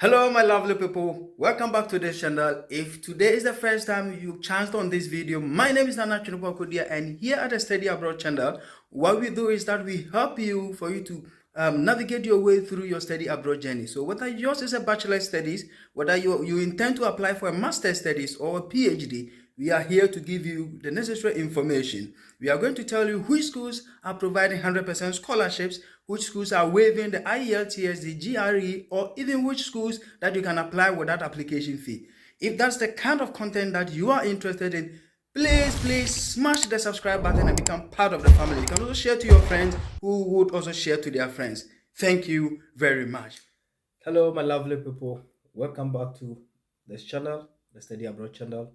Hello my lovely people, welcome back to this channel. If today is the first time you chanced on this video, my name is Nana Chunupokudia, and here at the Study Abroad channel, what we do is that we help you for you to navigate your way through your study abroad journey. So whether yours is a bachelor studies, whether you intend to apply for a master studies or a PhD, we are here to give you the necessary information. We are going to tell you which schools are providing 100% scholarships, which schools are waiving the IELTS, the GRE, or even which schools that you can apply without application fee. If that's the kind of content that you are interested in, please smash the subscribe button and become part of the family. You can also share to your friends who would also share to their friends. Thank you very much. Hello my lovely people, welcome back to this channel, the Study Abroad channel.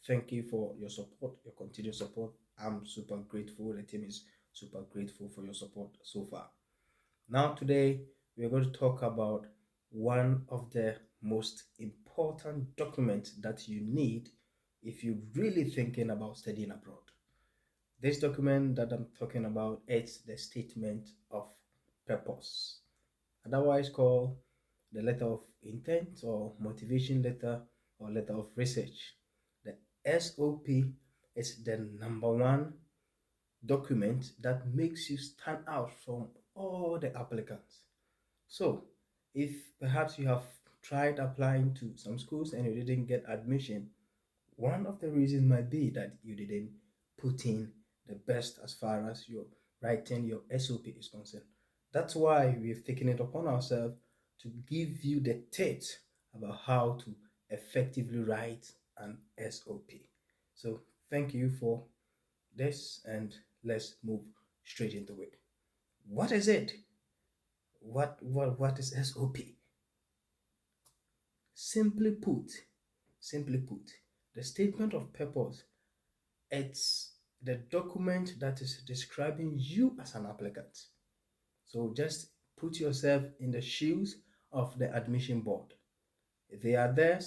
Thank you for your support, your continued support. I'm super grateful. The team is super grateful for your support so far. Now today we are going to talk about one of the most important documents that you need if you're really thinking about studying abroad. This document that I'm talking about is the statement of purpose, otherwise called the letter of intent or motivation letter or letter of research. The SOP is the number one document that makes you stand out from all the applicants. So, if perhaps you have tried applying to some schools and you didn't get admission, one of the reasons might be that you didn't put in the best as far as your writing your SOP is concerned. That's why we've taken it upon ourselves to give you the tips about how to effectively write an SOP. So thank you for this, and let's move straight into it. What is it? What is SOP? Simply put, the statement of purpose, it's the document that is describing you as an applicant. So just put yourself in the shoes of the admission board. They are there.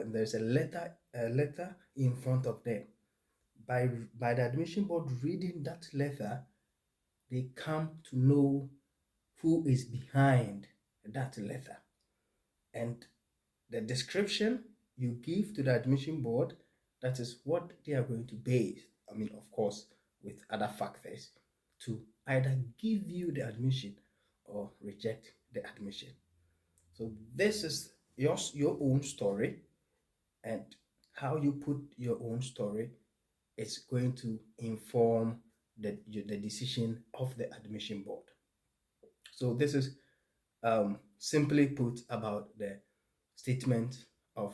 There's a letter in front of them. By the admission board reading that letter, they come to know who is behind that letter, and the description you give to the admission board, that is what they are going to base, of course, with other factors, to either give you the admission or reject the admission. So this is your own story, and how you put your own story is going to inform the decision of the admission board. So this is simply put about the statement of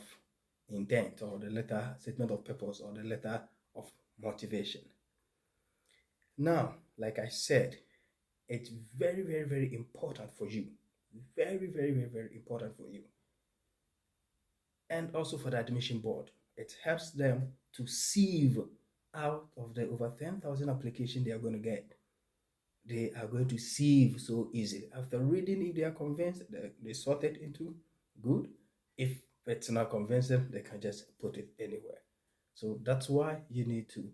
intent, or the letter statement of purpose, or the letter of motivation. Now, like I said, it's very important for you. Very important for you. And also for the admission board. It helps them to sieve out of the over 10,000 applications they are going to get. They are going to sieve so easily. After reading, if they are convinced, they sort it into good. If it's not convincing, they can just put it anywhere. So that's why you need to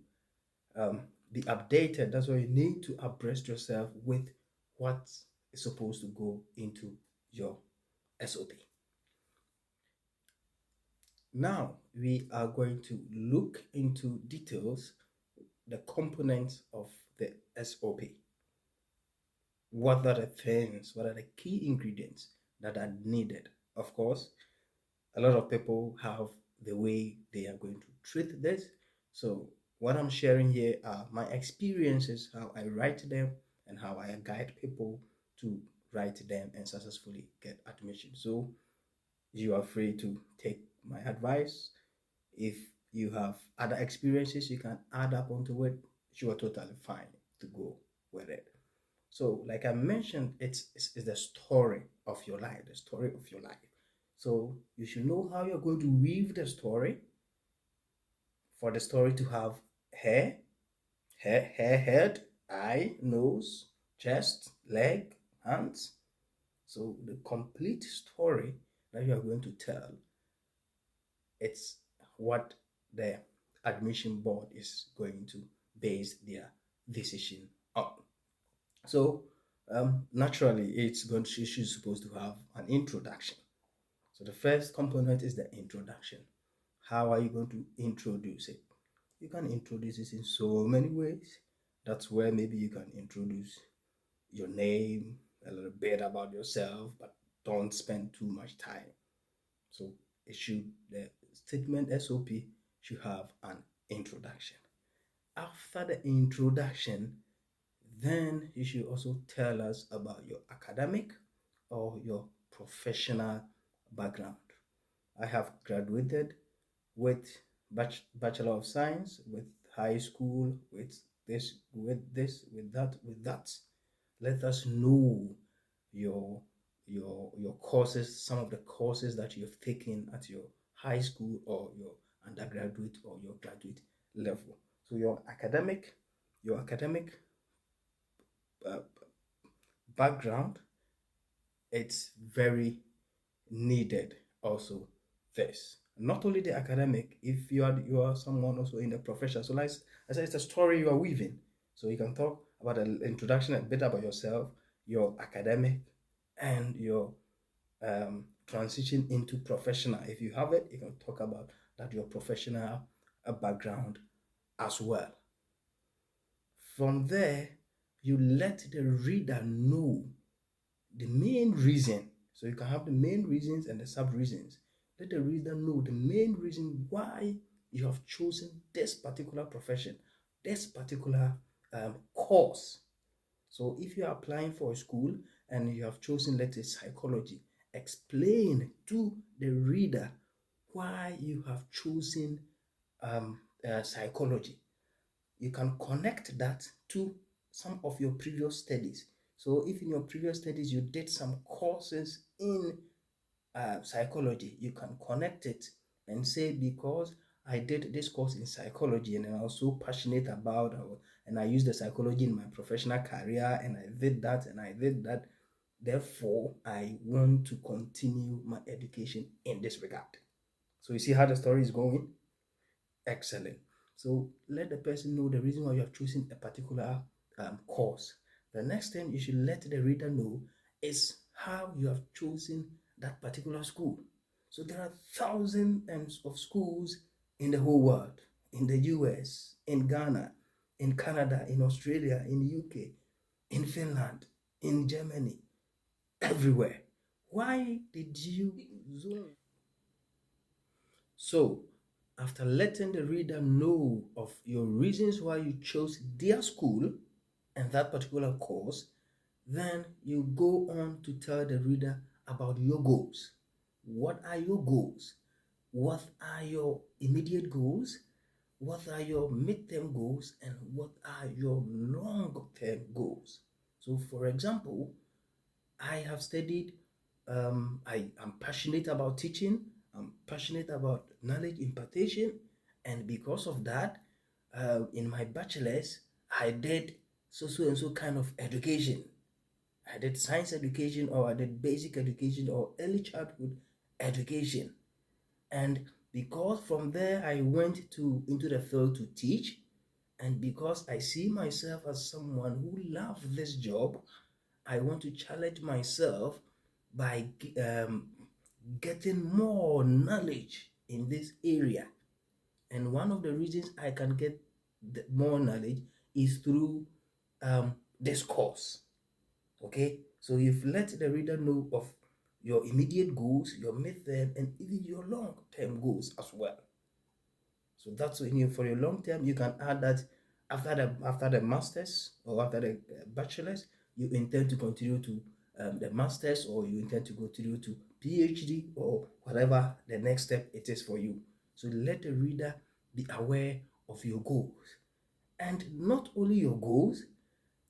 be updated. That's why you need to abreast yourself with what is supposed to go into your SOP. Now we are going to look into details, the components of the SOP. What are the things, what are the key ingredients that are needed? Of course, a lot of people have the way they are going to treat this. So what I'm sharing here are my experiences, how I write them, and how I guide people to write them and successfully get admission. So you are free to take my advice. If you have other experiences you can add up onto it, you are totally fine to go with it. So like I mentioned, it's the story of your life, the story of your life. So you should know how you're going to weave the story for the story to have head, eye, nose, chest, leg, hands. So the complete story that you are going to tell, it's what the admission board is going to base their decision on. So naturally, it's supposed to have an introduction. So the first component is the introduction. How are you going to introduce it? You can introduce it in so many ways. That's where maybe you can introduce your name, a little bit about yourself, but don't spend too much time. So the statement SOP should have an introduction. After the introduction, then you should also tell us about your academic or your professional background. I have graduated with Bachelor of Science, with high school, with that. Let us know your your courses, some of the courses that you've taken at your high school or your undergraduate or your graduate level. So your academic uh, background, it's very needed. Also, this not only the academic, if you are someone also in the profession. So like I said, it's a story you are weaving. So you can talk about an introduction, a bit about yourself, your academic, and your transition into professional. If you have it, you can talk about that your professional background as well. From there, you let the reader know the main reason. So you can have the main reasons and the sub reasons. Let the reader know the main reason why you have chosen this particular profession, this particular course. So if you are applying for a school and you have chosen, let's say, psychology, explain to the reader why you have chosen psychology. You can connect that to some of your previous studies. So if in your previous studies you did some courses in psychology, you can connect it and say, because I did this course in psychology and I was so passionate about it, and I used the psychology in my professional career, and I did that and I did that. Therefore, I want to continue my education in this regard. So you see how the story is going? Excellent. So let the person know the reason why you have chosen a particular course. The next thing you should let the reader know is how you have chosen that particular school. So there are thousands of schools in the whole world, in the US, in Ghana, in Canada, in Australia, in UK, in Finland, in Germany, everywhere. Why did you zone? So, after letting the reader know of your reasons why you chose their school and that particular course, then you go on to tell the reader about your goals. What are your goals? What are your immediate goals? What are your midterm goals? And what are your long-term goals? So, for example, I have studied, I am passionate about teaching, I'm passionate about knowledge impartation, and because of that, in my bachelor's, I did so and so kind of education. I did science education, or I did basic education, or early childhood education. And because from there I went to into the field to teach, and because I see myself as someone who loves this job, I want to challenge myself by getting more knowledge in this area. And one of the reasons I can get more knowledge is through this course. Okay, so you've let the reader know of your immediate goals, your midterm, and even your long-term goals as well. So that's when you, for your long term, you can add that after the masters or after the bachelors, you intend to continue to the masters, or you intend to go through to PhD, or whatever the next step it is for you. So let the reader be aware of your goals, and not only your goals.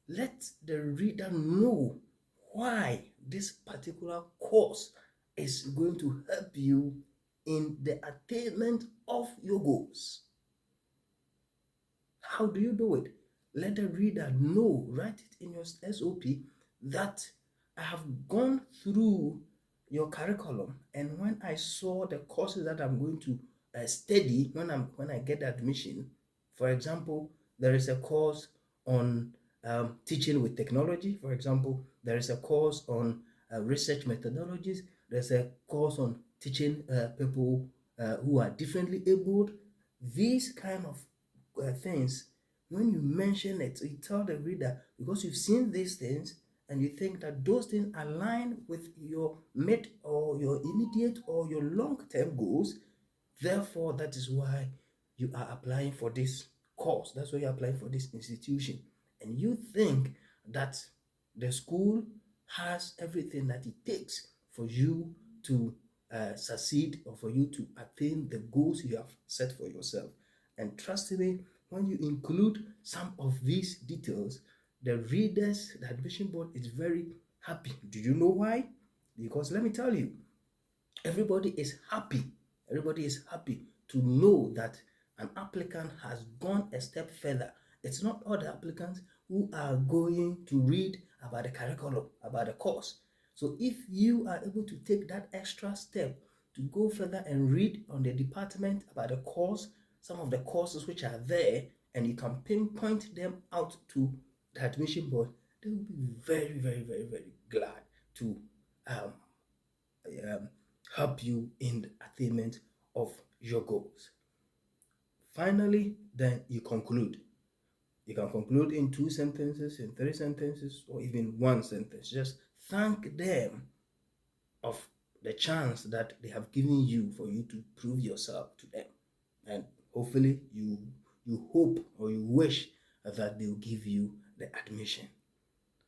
Let the reader know why this particular course is going to help you in the attainment of your goals. How do you do it? Let the reader know, write it in your SOP, that I have gone through your curriculum, and when I saw the courses that I'm going to study when I get admission. For example, there is a course on teaching with technology. For example, there is a course on research methodologies. There's a course on teaching people who are differently abled. These kind of things, when you mention it, you tell the reader, because you've seen these things and you think that those things align with your mid or your immediate or your long-term goals. Therefore, that is why you are applying for this course. That's why you're applying for this institution. And you think that the school has everything that it takes for you to succeed or for you to attain the goals you have set for yourself. And trust me, when you include some of these details, the admission board is very happy. Do you know why? Because let me tell you, everybody is happy. Everybody is happy to know that an applicant has gone a step further. It's not all the applicants who are going to read about the curriculum, about the course. So if you are able to take that extra step to go further and read on the department about the course, some of the courses which are there, and you can pinpoint them out to the admission board, they will be very, very, very, very glad to um, um, help you in the attainment of your goals. Finally, then you conclude. You can conclude in 2 sentences, in 3 sentences, or even 1 sentence. Just thank them of the chance that they have given you for you to prove yourself to them. And hopefully you hope or you wish that they'll give you the admission.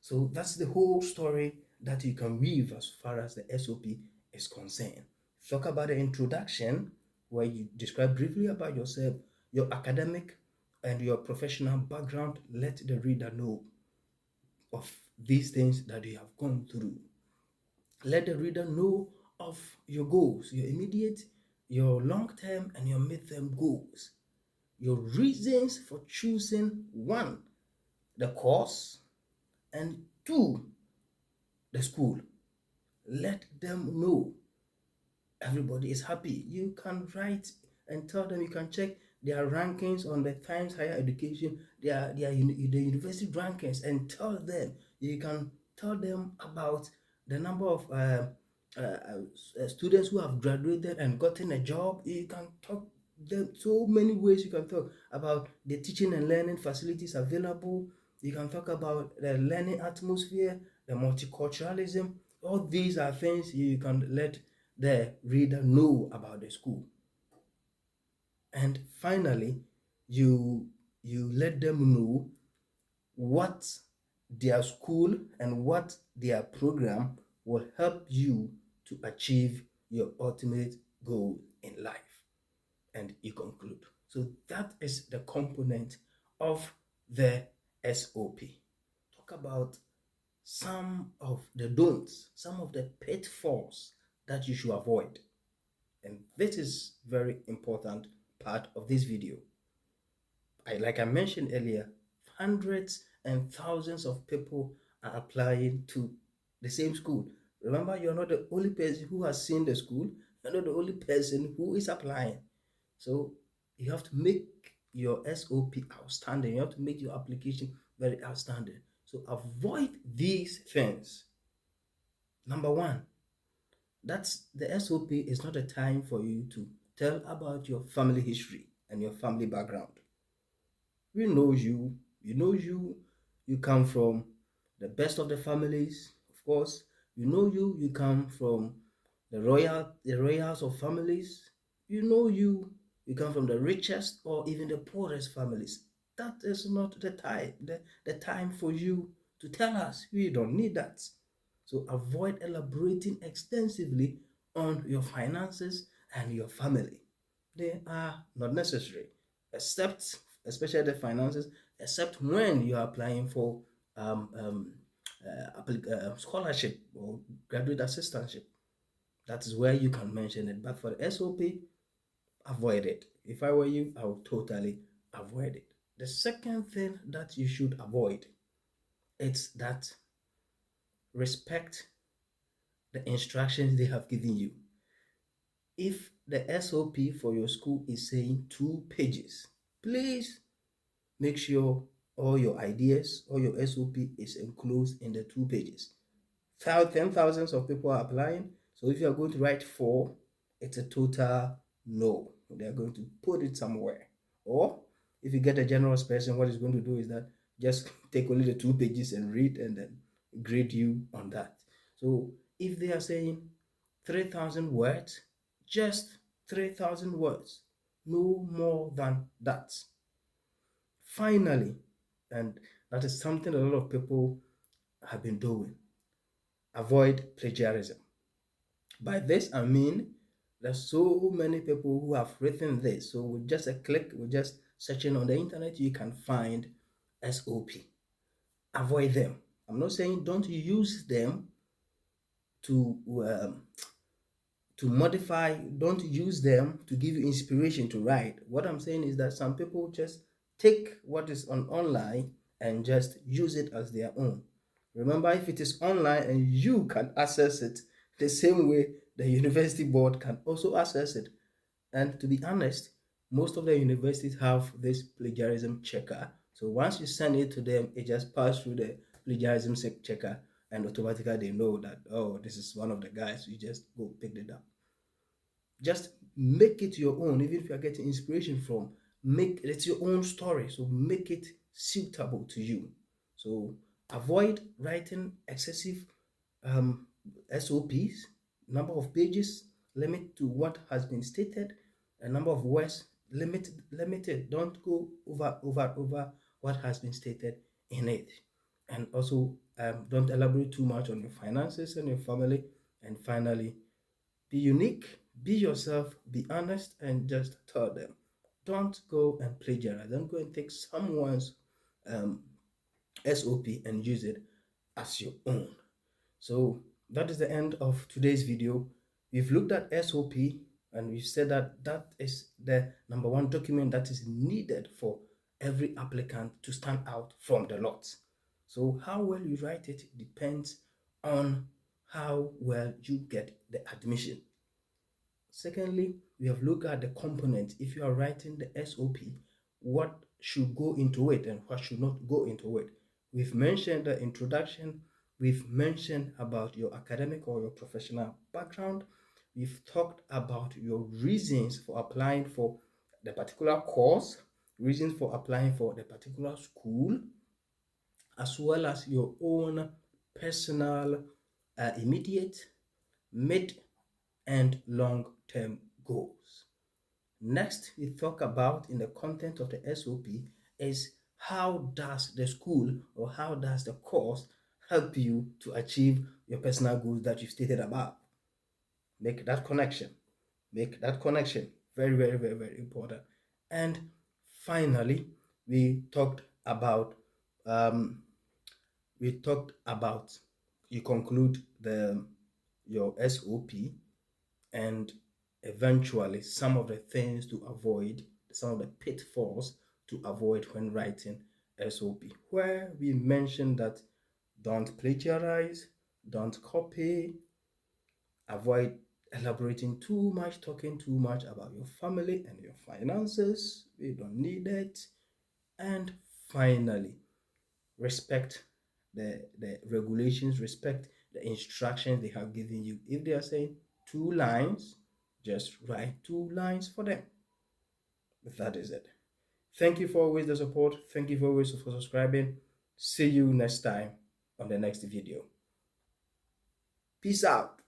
So that's the whole story that you can weave as far as the SOP is concerned. Talk about the introduction, where you describe briefly about yourself, your academic and your professional background. Let the reader know of these things that you have gone through. Let the reader know of your goals, your immediate, your long-term, and your mid-term goals. Your reasons for choosing one, the course, and two, the school. Let them know. Everybody is happy. You can write and tell them, you can check their rankings on the Times Higher Education, the university rankings, and tell them. You can tell them about the number of students who have graduated and gotten a job. You can talk them so many ways. You can talk about the teaching and learning facilities available. You can talk about the learning atmosphere, the multiculturalism. All these are things you can let the reader know about the school. And finally, you let them know what their school and what their program will help you to achieve your ultimate goal in life. And you conclude. So that is the component of the SOP. Talk about some of the don'ts, some of the pitfalls that you should avoid. And this is very important part of this video. Like I mentioned earlier, hundreds and thousands of people are applying to the same school. Remember, you're not the only person who has seen the school, you're not the only person who is applying. So you have to make your SOP outstanding. You have to make your application very outstanding. So avoid these things. Number one, that's the SOP is not a time for you to tell about your family history and your family background. We know you come from the best of the families, of course. You come from the royals of families. You come from the richest or even the poorest families. That is not the time for you to tell us. We don't need that. So avoid elaborating extensively on your finances and your family. They are not necessary, except, especially the finances, except when you are applying for scholarship or graduate assistantship. That is where you can mention it. But for the SOP, avoid it. If I were you, I would totally avoid it. The second thing that you should avoid is that respect the instructions they have given you. If the SOP for your school is saying 2 pages, please make sure all your ideas, all your SOP is enclosed in the 2 pages. 10,000 of people are applying. So if you are going to write 4, it's a total no. They are going to put it somewhere. Or if you get a generous person, what it's going to do is that just take only the 2 pages and read and then grade you on that. So if they are saying 3,000 words, just 3,000 words, no more than that. Finally, and that is something a lot of people have been doing, avoid plagiarism. By this, I mean there's so many people who have written this. So with just a click, with just searching on the internet, you can find SOP. Avoid them. I'm not saying don't use them to modify, don't use them to give you inspiration to write. What I'm saying is that some people just take what is on online and just use it as their own. Remember, if it is online and you can access it the same way the university board can also access it. And to be honest, most of the universities have this plagiarism checker. So once you send it to them, it just passes through the plagiarism checker, and automatically they know that, oh, this is one of the guys. You just go pick it up. Just make it your own. Even if you are getting inspiration from, make it's your own story. So make it suitable to you. So avoid writing excessive SOPs, number of pages, limit to what has been stated, a number of words, limited. Don't go over what has been stated in it. And also don't elaborate too much on your finances and your family. And finally, be unique, be yourself, be honest, and just tell them. Don't go and plagiarize. Don't go and take someone's um, SOP and use it as your own. So that is the end of today's video. We've looked at SOP and we've said that that is the number one document that is needed for every applicant to stand out from the lot. So how well you write it depends on how well you get the admission. Secondly, we have looked at the components. If you are writing the SOP, what should go into it and what should not go into it. We've mentioned the introduction. We've mentioned about your academic or your professional background. We've talked about your reasons for applying for the particular course, reasons for applying for the particular school, as well as your own personal, immediate, mid, and long-term goals. Next, we talk about in the content of the SOP is how does the school or how does the course help you to achieve your personal goals that you've stated above. Make that connection. Make that connection. Very, very, very, very important. And finally, we talked about um, you conclude your SOP and eventually some of the things to avoid, some of the pitfalls to avoid when writing SOP, where we mentioned that don't plagiarize, don't copy, avoid elaborating too much, talking too much about your family and your finances. We don't need it. And finally, respect the regulations, respect the instructions they have given you. If they are saying 2 lines, just write 2 lines for them. That is it. Thank you for always the support. Thank you for always for subscribing. See you next time on the next video. Peace out.